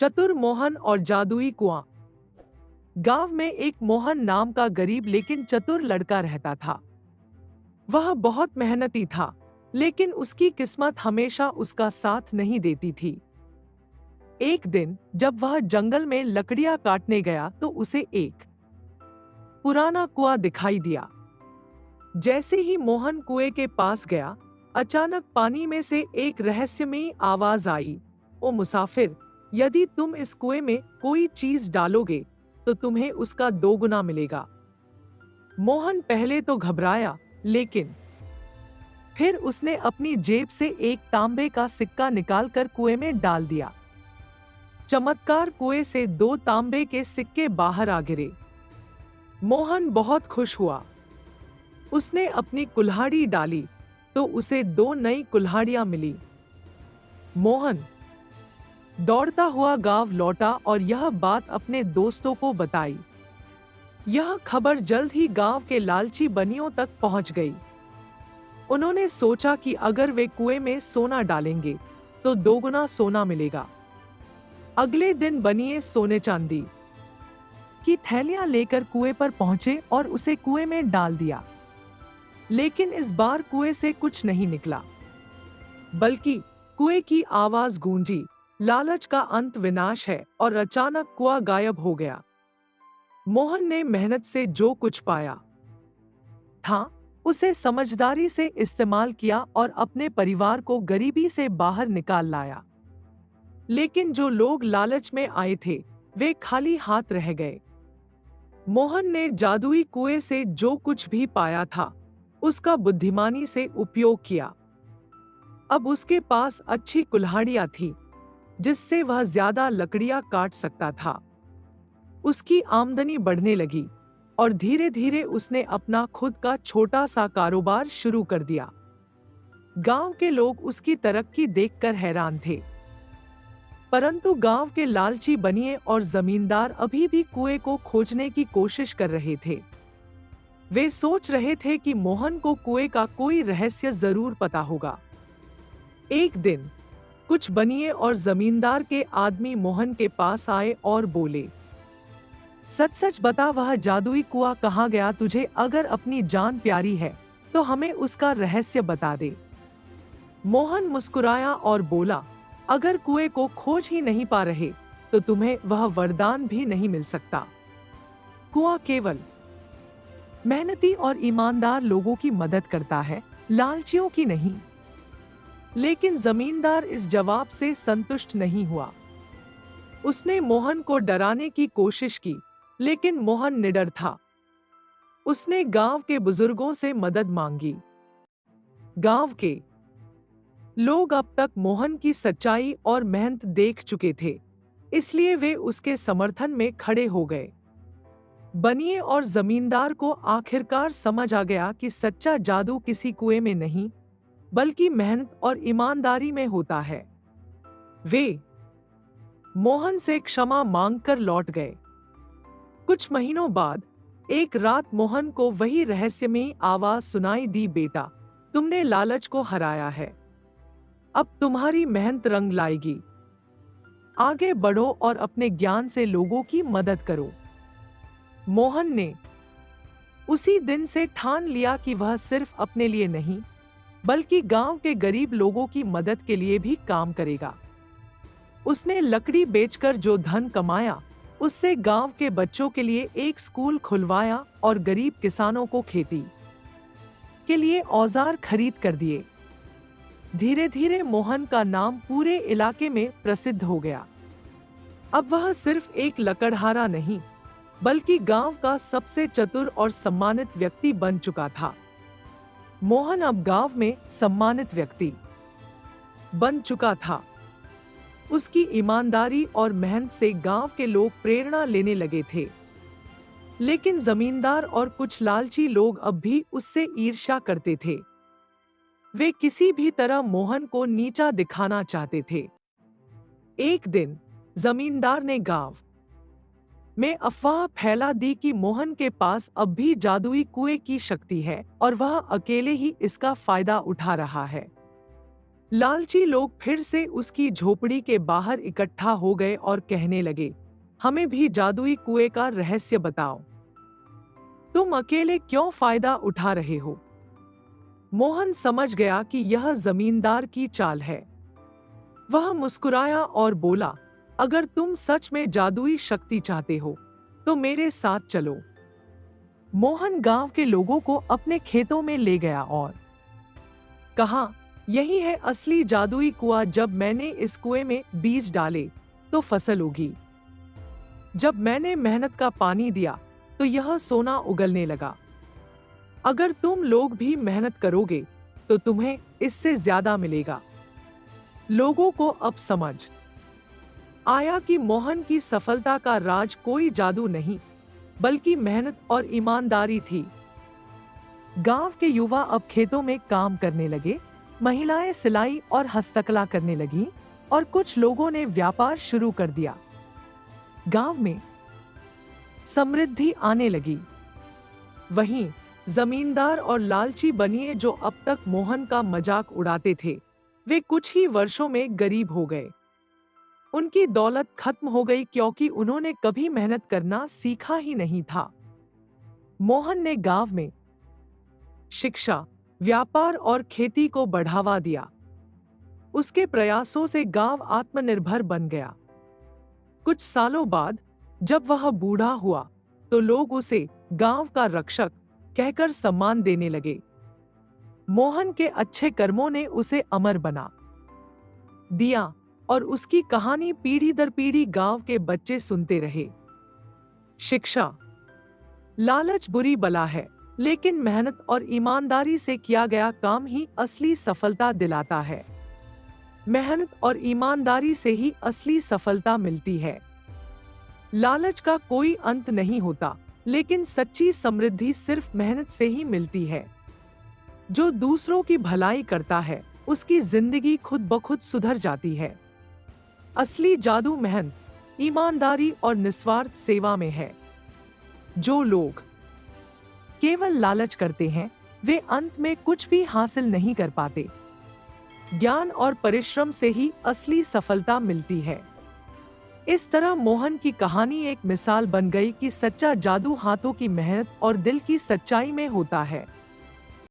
चतुर मोहन और जादुई कुआं। गांव में एक मोहन नाम का गरीब लेकिन चतुर लड़का रहता था। वह बहुत मेहनती था, लेकिन उसकी किस्मत हमेशा उसका साथ नहीं देती थी। एक दिन जब वह जंगल में लकड़ियां काटने गया तो उसे एक पुराना कुआं दिखाई दिया। जैसे ही मोहन कुएं के पास गया, अचानक पानी में से एक रहस्यमयी आवाज आई, ओ मुसाफिर, यदि तुम इस कुएं में कोई चीज डालोगे तो तुम्हें उसका दोगुना मिलेगा। मोहन पहले तो घबराया, लेकिन फिर उसने अपनी जेब से एक तांबे का सिक्का निकालकर कुएं में डाल दिया। चमत्कार, कुएं से दो तांबे के सिक्के बाहर आ गिरे। मोहन बहुत खुश हुआ। उसने अपनी कुल्हाड़ी डाली तो उसे दो नई कुल्हाड़ियां मिली। मोहन दौड़ता हुआ गांव लौटा और यह बात अपने दोस्तों को बताई। यह खबर जल्द ही गांव के लालची बनियों तक पहुंच गई। उन्होंने सोचा कि अगर वे कुएं में सोना डालेंगे तो दोगुना सोना मिलेगा। अगले दिन बनिए सोने चांदी की थैलियां लेकर कुएं पर पहुंचे और उसे कुएं में डाल दिया। लेकिन इस बार कुएं से कुछ नहीं निकला, बल्कि कुएं की आवाज गूंजी, लालच का अंत विनाश है, और अचानक कुआं गायब हो गया। मोहन ने मेहनत से जो कुछ पाया था उसे समझदारी से इस्तेमाल किया और अपने परिवार को गरीबी से बाहर निकाल लाया। लेकिन जो लोग लालच में आए थे वे खाली हाथ रह गए। मोहन ने जादुई कुएं से जो कुछ भी पाया था उसका बुद्धिमानी से उपयोग किया। अब उसके पास अच्छी कुल्हाड़ियां थी जिससे वह ज्यादा लकड़ियां काट सकता था। उसकी आमदनी बढ़ने लगी और धीरे धीरे उसने अपना खुद का छोटा सा कारोबार शुरू कर दिया। गांव के लोग उसकी तरक्की देखकर हैरान थे, परंतु गांव के लालची बनिए और जमींदार अभी भी कुएं को खोजने की कोशिश कर रहे थे। वे सोच रहे थे कि मोहन को कुएं का कोई रहस्य जरूर पता होगा। एक दिन कुछ बनिए और जमींदार के आदमी मोहन के पास आए और बोले, सच सच बता, वह जादुई कुआं कहाँ गया? तुझे अगर अपनी जान प्यारी है तो हमें उसका रहस्य बता दे। मोहन मुस्कुराया और बोला, अगर कुएं को खोज ही नहीं पा रहे तो तुम्हें वह वरदान भी नहीं मिल सकता। कुआं केवल मेहनती और ईमानदार लोगों की मदद करता है, लालचियों की नहीं। लेकिन जमींदार इस जवाब से संतुष्ट नहीं हुआ। उसने मोहन को डराने की कोशिश की, लेकिन मोहन निडर था। उसने गांव के बुजुर्गों से मदद मांगी। गांव के लोग अब तक मोहन की सच्चाई और मेहनत देख चुके थे, इसलिए वे उसके समर्थन में खड़े हो गए। बनिए और जमींदार को आखिरकार समझ आ गया कि सच्चा जादू किसी कुएं में नहीं, बल्कि मेहनत और ईमानदारी में होता है। वे मोहन से क्षमा मांगकर लौट गए। कुछ महीनों बाद एक रात मोहन को वही रहस्यमयी आवाज सुनाई दी, बेटा, तुमने लालच को हराया है, अब तुम्हारी मेहनत रंग लाएगी। आगे बढ़ो और अपने ज्ञान से लोगों की मदद करो। मोहन ने उसी दिन से ठान लिया कि वह सिर्फ अपने लिए नहीं, बल्कि गांव के गरीब लोगों की मदद के लिए भी काम करेगा। उसने लकड़ी बेचकर जो धन कमाया उससे गांव के बच्चों के लिए एक स्कूल खुलवाया और गरीब किसानों को खेती के लिए औजार खरीद कर दिए। धीरे धीरे मोहन का नाम पूरे इलाके में प्रसिद्ध हो गया। अब वह सिर्फ एक लकड़हारा नहीं, बल्कि गांव का सबसे चतुर और सम्मानित व्यक्ति बन चुका था। मोहन अब गांव में सम्मानित व्यक्ति बन चुका था। उसकी ईमानदारी और मेहनत से गांव के लोग प्रेरणा लेने लगे थे। लेकिन जमींदार और कुछ लालची लोग अब भी उससे ईर्ष्या करते थे। वे किसी भी तरह मोहन को नीचा दिखाना चाहते थे। एक दिन जमींदार ने गांव में अफवाह फैला दी कि मोहन के पास अब भी जादुई कुएं की शक्ति है और वह अकेले ही इसका फायदा उठा रहा है। लालची लोग फिर से उसकी झोपड़ी के बाहर इकट्ठा हो गए और कहने लगे, हमें भी जादुई कुएं का रहस्य बताओ। तुम अकेले क्यों फायदा उठा रहे हो? मोहन समझ गया कि यह जमींदार की चाल है। वह मुस्कुराया और बोला, अगर तुम सच में जादुई शक्ति चाहते हो तो मेरे साथ चलो। मोहन गांव के लोगों को अपने खेतों में ले गया और कहा, यही है असली जादुई कुआं। जब मैंने इस कुएं में बीज डाले तो फसल उगी। जब मैंने मेहनत का पानी दिया तो यह सोना उगलने लगा। अगर तुम लोग भी मेहनत करोगे तो तुम्हें इससे ज्यादा मिलेगा। लोगों को अब समझ आया कि मोहन की सफलता का राज कोई जादू नहीं, बल्कि मेहनत और ईमानदारी थी। गांव के युवा अब खेतों में काम करने लगे, महिलाएं सिलाई और हस्तकला करने लगीं और कुछ लोगों ने व्यापार शुरू कर दिया। गांव में समृद्धि आने लगी। वहीं जमींदार और लालची बनिए जो अब तक मोहन का मजाक उड़ाते थे, वे कुछ ही वर्षों में गरीब हो गए। उनकी दौलत खत्म हो गई क्योंकि उन्होंने कभी मेहनत करना सीखा ही नहीं था। मोहन ने गांव में शिक्षा, व्यापार और खेती को बढ़ावा दिया। उसके प्रयासों से गांव आत्मनिर्भर बन गया। कुछ सालों बाद जब वह बूढ़ा हुआ तो लोग उसे गांव का रक्षक कहकर सम्मान देने लगे। मोहन के अच्छे कर्मों ने उसे अमर बना दिया और उसकी कहानी पीढ़ी दर पीढ़ी गांव के बच्चे सुनते रहे। शिक्षा। लालच बुरी बला है, लेकिन मेहनत और ईमानदारी से किया गया काम ही असली सफलता दिलाता है। मेहनत और ईमानदारी से ही असली सफलता मिलती है। लालच का कोई अंत नहीं होता, लेकिन सच्ची समृद्धि सिर्फ मेहनत से ही मिलती है। जो दूसरों की भलाई करता है, उसकी जिंदगी खुद ब खुद सुधर जाती है। असली जादू मेहनत, ईमानदारी और निस्वार्थ सेवा में है। जो लोग केवल लालच करते हैं, वे अंत में कुछ भी हासिल नहीं कर पाते। ज्ञान और परिश्रम से ही असली सफलता मिलती है। इस तरह मोहन की कहानी एक मिसाल बन गई कि सच्चा जादू हाथों की मेहनत और दिल की सच्चाई में होता है।